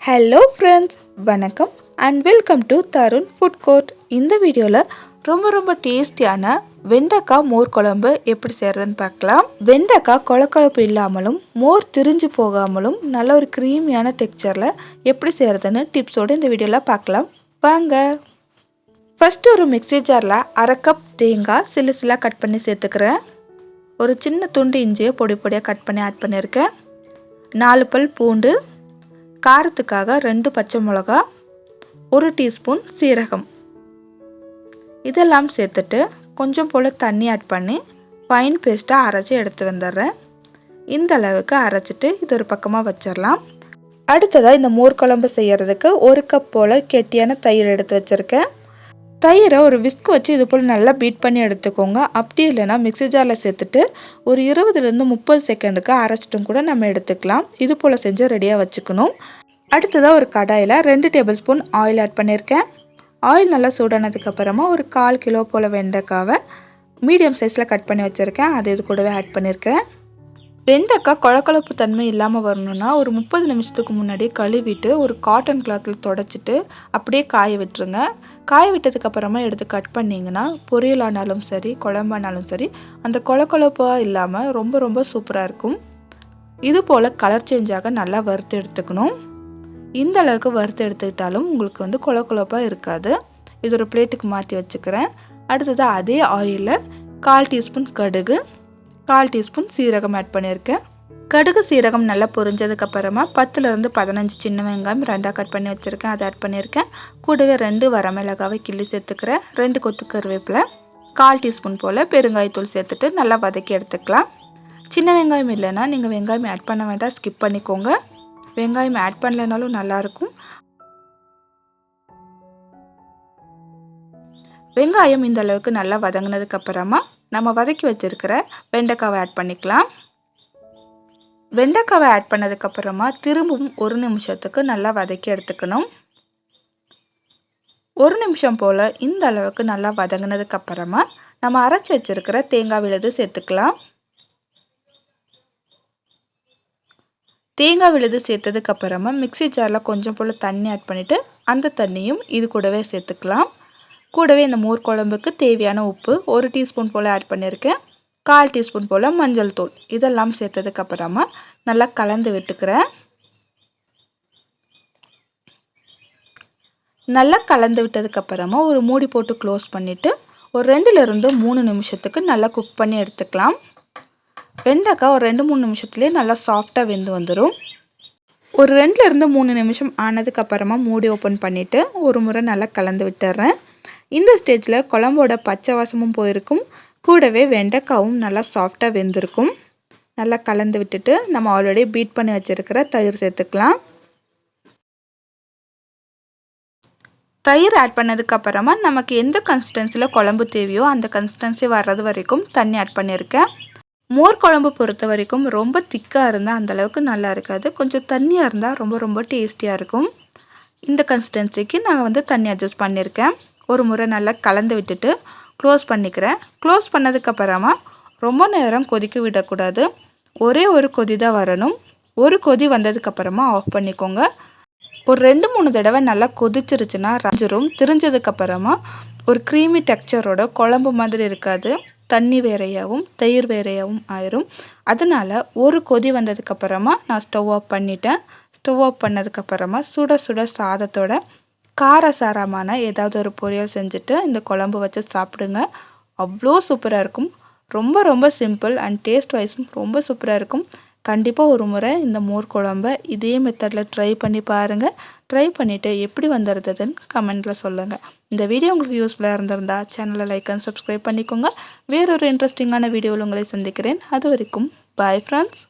Hello friends, வணக்கம் and welcome to Tarun food court. இந்த வீடியோவில் ரொம்ப டேஸ்டியான வெண்டைக்காய் மோர் குழம்பு எப்படி செய்கிறதுன்னு பார்க்கலாம். வெண்டைக்காய் கொழக்கொழப்பு இல்லாமலும் மோர் திரிஞ்சு போகாமலும் நல்ல ஒரு க்ரீமியான டெக்ஸ்சரில் எப்படி செய்கிறதுன்னு டிப்ஸோடு இந்த வீடியோவில் பார்க்கலாம் வாங்க. ஃபஸ்ட்டு ஒரு மிக்ஸி ஜாரில் அரை கப் தேங்காய் சில்லாக கட் பண்ணி சேர்த்துக்கிறேன். ஒரு சின்ன துண்டு இஞ்சியை பொடியாக கட் பண்ணி ஆட் பண்ணியிருக்கேன். 4 பல் பூண்டு, காரத்துக்காக 2 பச்சை மிளகா, 1 டீஸ்பூன் சீரகம், இதெல்லாம் சேர்த்துட்டு கொஞ்சம் போல் தண்ணி ஆட் பண்ணி ஃபைன் பேஸ்ட்டாக அரைச்சி எடுத்து வந்துடுறேன். இந்த அளவுக்கு அரைச்சிட்டு இது ஒரு பக்கமாக வச்சிடலாம். அடுத்ததாக இந்த மோர் குழம்பு செய்கிறதுக்கு 1 கப் போல் கெட்டியான தயிர் எடுத்து வச்சுருக்கேன். தயிரை ஒரு விஸ்க் வச்சு இது போல் நல்லா பீட் பண்ணி எடுத்துக்கோங்க. அப்படி இல்லைனா மிக்ஸி ஜாரில் சேர்த்துட்டு ஒரு 20லேருந்து 30 செகண்டுக்கு அரைச்சிட்டும் கூட நம்ம எடுத்துக்கலாம். இது போல் செஞ்சு ரெடியாக வச்சுக்கணும். அடுத்ததாக ஒரு கடாயில் 2 டேபிள் ஸ்பூன் ஆயில் ஆட் பண்ணியிருக்கேன். ஆயில் நல்லா சூடானதுக்கப்புறமா ஒரு 1/4 கிலோ போல் வெண்டைக்காவை மீடியம் சைஸில் கட் பண்ணி வச்சுருக்கேன். அது இது கூடவே ஆட் பண்ணியிருக்கேன். வெண்டைக்காய் கொழக்கொழப்பு தன்மை இல்லாமல் வரணுன்னா ஒரு 30 நிமிஷத்துக்கு முன்னாடி கழுவிட்டு ஒரு காட்டன் கிளாத்தில் தொடச்சிட்டு அப்படியே காய விட்டுருங்க. காய விட்டதுக்கப்புறமா எடுத்து கட் பண்ணிங்கன்னா பொரியலானாலும் சரி குழம்பானாலும் சரி அந்த கொழக்கொழப்பாக இல்லாமல் ரொம்ப சூப்பராக இருக்கும். இது போல் கலர் சேஞ்ச் ஆக நல்லா வறுத்து எடுத்துக்கணும். இந்த அளவுக்கு வறுத்து எடுத்துக்கிட்டாலும் உங்களுக்கு கொழக்கொழப்பாக இருக்காது. இது ஒரு பிளேட்டுக்கு மாற்றி வச்சுக்கிறேன். அடுத்தது அதே ஆயிலில் 1/4 டீஸ்பூன் கடுகு, 1/4 டீஸ்பூன் சீரகம் ஆட் பண்ணியிருக்கேன். கடுகு சீரகம் நல்லா பொரிஞ்சதுக்கப்புறமா 10லேருந்து 15 சின்ன வெங்காயம் 2ஆக கட் பண்ணி வச்சுருக்கேன். அதை ஆட் பண்ணியிருக்கேன். கூடவே 2 வரமிளகாவை கிள்ளி சேர்த்துக்கிறேன். 2 கொத்து கருவேப்பிலை, 1/4 டீஸ்பூன் போல் பெருங்காயத்தூள் சேர்த்துட்டு நல்லா வதக்கி எடுத்துக்கலாம். சின்ன வெங்காயம் இல்லைன்னா நீங்கள் வெங்காயம் ஆட் பண்ண வேண்டாம், ஸ்கிப் பண்ணிக்கோங்க. வெங்காயம் ஆட் பண்ணலைனாலும் நல்லாயிருக்கும். வெங்காயம் இந்த அளவுக்கு நல்லா வதங்கினதுக்கப்புறமா நம்ம வதக்கி வச்சுருக்கிற வெண்டைக்காவை ஆட் பண்ணிக்கலாம். வெண்டைக்காவை ஆட் பண்ணதுக்கப்புறமா திரும்பவும் 1 நிமிஷத்துக்கு நல்லா வதக்கி எடுத்துக்கணும். 1 நிமிஷம் போல் இந்த அளவுக்கு நல்லா வதங்கினதுக்கப்புறமா நம்ம அரைச்சி வச்சுருக்கிற தேங்காய் விழுது சேர்த்துக்கலாம். தேங்காய் விழுது சேர்த்ததுக்கப்புறமா மிக்ஸி ஜாரில் கொஞ்சம் போல் தண்ணி ஆட் பண்ணிவிட்டு அந்த தண்ணியும் இது கூடவே சேர்த்துக்கலாம். கூடவே இந்த மோர் குழம்புக்கு தேவையான உப்பு 1 டீஸ்பூன் போல் ஆட் பண்ணியிருக்கேன். 1/4 டீஸ்பூன் போல் மஞ்சள் தூள் இதெல்லாம் சேர்த்ததுக்கப்புறமா நல்லா கலந்து விட்டுக்கிறேன். நல்லா கலந்து விட்டதுக்கப்புறமா ஒரு மூடி போட்டு க்ளோஸ் பண்ணிவிட்டு ஒரு 2லேருந்து 3 நிமிஷத்துக்கு நல்லா குக் பண்ணி எடுத்துக்கலாம். வெண்டைக்காய் ஒரு 2-3 நிமிஷத்துலேயே நல்லா சாஃப்டாக வெந்து வந்துடும். ஒரு 2லேருந்து 3 நிமிஷம் ஆனதுக்கப்புறமா மூடி ஓப்பன் பண்ணிவிட்டு ஒரு முறை நல்லா கலந்து விட்டுறேன். இந்த ஸ்டேஜில் குழம்போட பச்சை வாசமும் போயிருக்கும். கூடவே வெண்டைக்காவும் நல்லா சாஃப்டாக வெந்திருக்கும். நல்லா கலந்து விட்டுட்டு நம்ம ஆல்ரெடி பீட் பண்ணி வச்சுருக்கிற தயிர் சேர்த்துக்கலாம். தயிர் ஆட் பண்ணதுக்கப்புறமா நமக்கு எந்த கன்சிஸ்டன்சியில் குழம்பு தேவையோ அந்த கன்சிஸ்டன்சி வர்றது வரைக்கும் தண்ணி ஆட் பண்ணியிருக்கேன். மோர் குழம்பு பொறுத்த வரைக்கும் ரொம்ப திக்காக இருந்தால் அந்தளவுக்கு நல்லா இருக்காது. கொஞ்சம் தண்ணியாக இருந்தால் ரொம்ப டேஸ்டியாக இருக்கும். இந்த கன்சிஸ்டன்சிக்கு நான் தண்ணி அட்ஜஸ்ட் பண்ணியிருக்கேன். ஒரு முறை நல்லா கலந்து விட்டுட்டு க்ளோஸ் பண்ணிக்கிறேன். க்ளோஸ் பண்ணதுக்கப்புறமா ரொம்ப நேரம் கொதிக்க விடக்கூடாது. ஒரே ஒரு கொதி தான் வரணும். ஒரு கொதி வந்ததுக்கப்புறமா ஆஃப் பண்ணிக்கோங்க. ஒரு 2-3 தடவை நல்லா கொதிச்சிருச்சுன்னா ரஞ்சிரும். திரிஞ்சதுக்கப்புறமா ஒரு க்ரீமி டெக்ஸ்சரோட குழம்பு மாதிரி இருக்காது. தண்ணி வேறையாகவும் தயிர் வேறையாகவும் ஆயிரும். அதனால் ஒரு கொதி வந்ததுக்கப்புறமா நான் ஸ்டவ் ஆஃப் பண்ணிட்டேன். ஸ்டவ் ஆஃப் பண்ணதுக்கப்புறமா சுட சாதத்தோட காரசாரமான ஏதாவது ஒரு பொரியல் செஞ்சுட்டு இந்த குழம்பு வச்சு சாப்பிடுங்க. அவ்வளோ சூப்பராக இருக்கும். ரொம்ப சிம்பிள் அண்ட் டேஸ்ட் வைஸும் ரொம்ப சூப்பராக இருக்கும். கண்டிப்பாக ஒரு முறை இந்த மோர் குழம்பை இதே மெத்தடில் ட்ரை பண்ணி பாருங்கள். ட்ரை பண்ணிவிட்டு எப்படி வந்துருதுன்னு கமெண்ட்டில் சொல்லுங்கள். இந்த வீடியோ உங்களுக்கு யூஸ்ஃபுல்லாக இருந்திருந்தா சேனலை லைக் அண்ட் சப்ஸ்கிரைப் பண்ணிக்கோங்க. வேறொரு இன்ட்ரெஸ்டிங்கான வீடியோவில் உங்களை சந்திக்கிறேன். அது வரைக்கும் பாய் ஃப்ரெண்ட்ஸ்.